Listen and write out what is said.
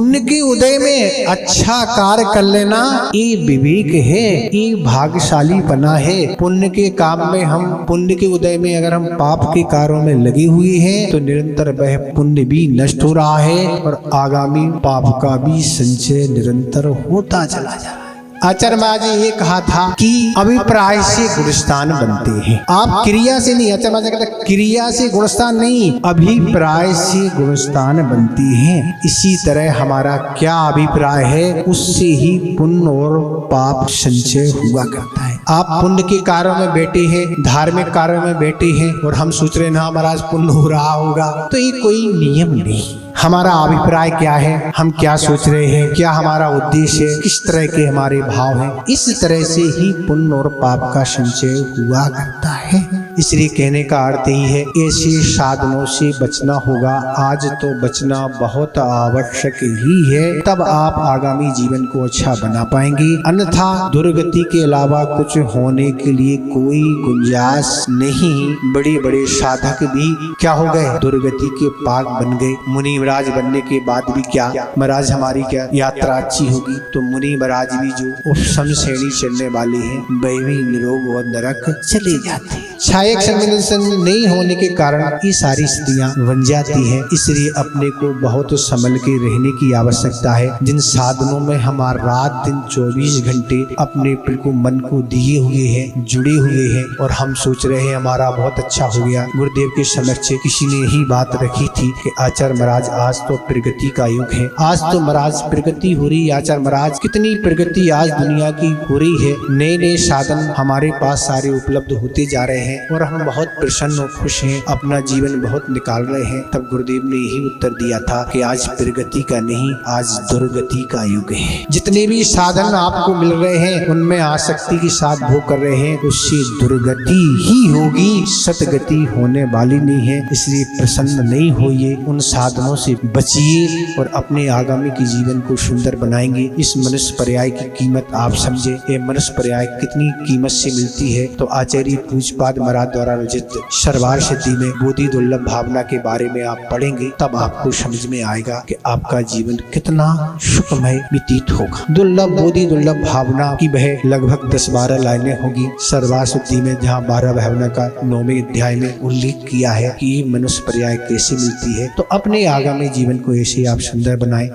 पुण्य के उदय में अच्छा कार्य कर लेना ये विवेक है, ये भाग्यशाली बना है। पुण्य के काम में हम पुण्य के उदय में अगर हम पाप के कार्यों में लगे हुए हैं तो निरंतर वह पुण्य भी नष्ट हो रहा है और आगामी पाप का भी संचय निरंतर होता चला जा रहा है। आचार्य महाराज ने ये कहा था कि अभिप्राय से गुणस्थान बनते हैं, आप क्रिया से नहीं। आचार्य महाराज कहते क्रिया से गुणस्थान नहीं, अभिप्राय से गुणस्थान बनते हैं। इसी तरह हमारा क्या अभिप्राय है उससे ही पुण्य और पाप संचय हुआ करता है। आप पुण्य के कार्यों में बैठे हैं, धार्मिक कार्यों में बैठे हैं और हम सोच रहे ना महाराज पुण्य हो रहा होगा, तो ये कोई नियम नहीं। हमारा अभिप्राय क्या है, हम क्या सोच रहे हैं, क्या हमारा उद्देश्य है, किस तरह के हमारे भाव हैं, इस तरह से ही पुण्य और पाप का संचय हुआ करता है। इसलिए कहने का अर्थ ही है ऐसे साधनों से बचना होगा। आज तो बचना बहुत आवश्यक ही है, तब आप आगामी जीवन को अच्छा बना पाएंगे। अन्यथा दुर्गति के अलावा कुछ होने के लिए कोई गुंजाइश नहीं। बड़े बड़े साधक भी क्या हो गए, दुर्गति के पाक बन गए। मुनि महाराज बनने के बाद भी क्या महाराज हमारी क्या यात्रा अच्छी होगी, तो मुनि महाराज भी जो उपशम श्रेणी चलने वाले हैं वह भी निरोग और नरक चले जाते हैं। छायक संवेदनशील नहीं होने के कारण ये सारी स्थितियां बन जाती है। इसलिए अपने को बहुत संभल के रहने की आवश्यकता है। जिन साधनों में हम रात दिन 24 घंटे अपने को मन को दिए हुए हैं, जुड़े हुए हैं और हम सोच रहे हैं हमारा बहुत अच्छा हो गया। गुरुदेव के समक्ष किसी ने यही बात रखी थी कि आचार्य महाराज आज तो प्रगति का युग है, आज तो महाराज प्रगति हो रही है। आचार्य महाराज कितनी प्रगति आज दुनिया की हो रही है, नए नए साधन हमारे पास सारे उपलब्ध होते जा रहे हैं और हम बहुत प्रसन्न और खुश हैं, अपना जीवन बहुत निकाल रहे हैं। तब गुरुदेव ने यही उत्तर दिया था कि आज प्रगति का नहीं, आज दुर्गति का युग है। जितने भी साधन आपको मिल रहे हैं उनमें आसक्ति के साथ भोग कर रहे हैं, उससे दुर्गति ही होगी, सतगति होने वाली नहीं है। इसलिए प्रसन्न नहीं होइए, उन साधनों से बचिए और अपने आगामी के जीवन को सुंदर बनाएंगे। इस मनुष्य पर्याय की कीमत आप समझे, ये मनुष्य पर्याय कितनी कीमत से मिलती है। तो आचार्य पूज्यपाद महाराज द्वारा रचित सर्वार सिद्धि में बोधि दुर्लभ भावना के बारे में आप पढ़ेंगे, तब आपको समझ में आएगा कि आपका जीवन कितना सुखमय व्यतीत होगा। दुर्लभ बोधि दुर्लभ भावना की वह लगभग 10-12 लाइनें होगी सर्वार सिद्धि में, जहाँ 12 भावना का 9वें अध्याय में उल्लेख किया है कि मनुष्य पर्याय कैसे मिलती है। तो अपने आगामी जीवन को ऐसे आप सुंदर बनाएं।